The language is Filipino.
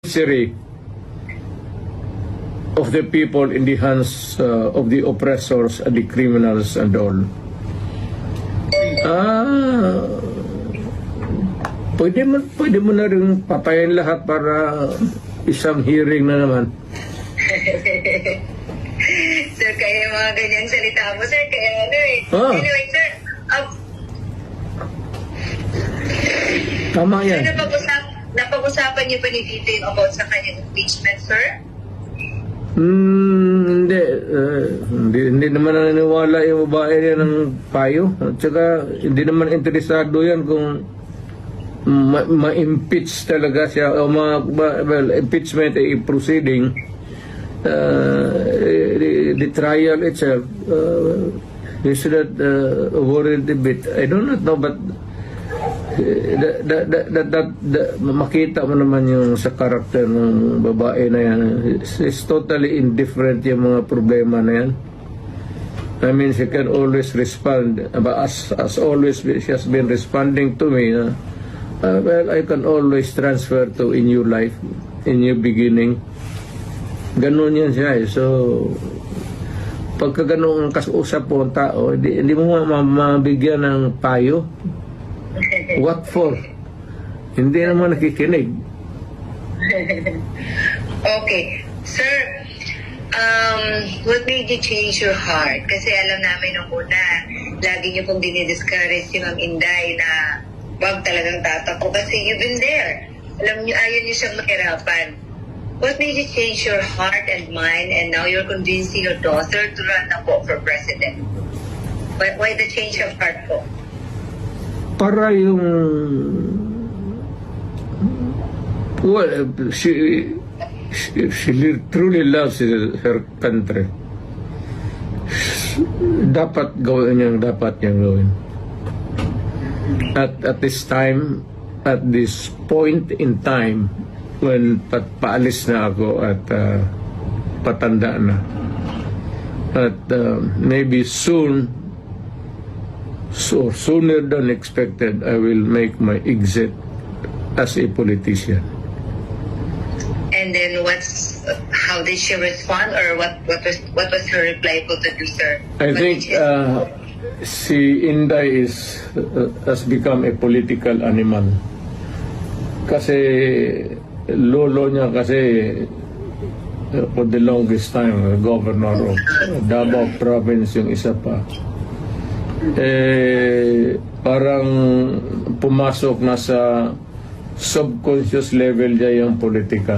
misery of the people in the hands of the oppressors and the criminals and all. Pwede mo na rin patayin lahat para isang hearing na naman. Sir, kaya yung mga ganyang salita mo, sir, kaya ano eh. Anyway, sir, tama yan. sir, napag-usapan niyo pa ni Tito yung about sa kanyang impeachment, sir? Hindi naman naniniwala yung babae niya ng payo. At saka hindi naman interesado yan kung ma-impeach talaga siya o impeachment ay proceeding. The trial itself, you should not worry a bit. I do not know, but makita mo naman yung sa karakter ng babae na yan. It's totally indifferent yung mga problema na yan. I mean, she can always respond. As always, she has been responding to me. Well, I can always transfer to a new life, a new beginning. Ganun yan siya eh. So, pagka ganun ang kausap po ang tao, hindi mo mabigyan ng payo. What for? Hindi naman nakikinig. Okay. Sir, what made you change your heart? Kasi alam namin nung una, lagi niyo pong dinidiscourage si Ma'am Inday na wag talagang tatakbo kasi you've been there. Alam niyo, ayaw niyo siyang mahirapan. What made you change your heart and mind and now you're convincing your daughter to run na po for president? Why the change of heart po? Para yung she truly loves her country. Dapat niyang gawin. At this time, at this point in time, when paalis na ako at patanda na, at maybe soon, so sooner than expected, I will make my exit as a politician. And then how did she respond, or what was her reply po to you, sir? I think si Inday has become a political animal. Kasi lolo niya for the longest time, governor of Davao Province yung isa pa. Parang pumasok na sa subconscious level niya yung politika.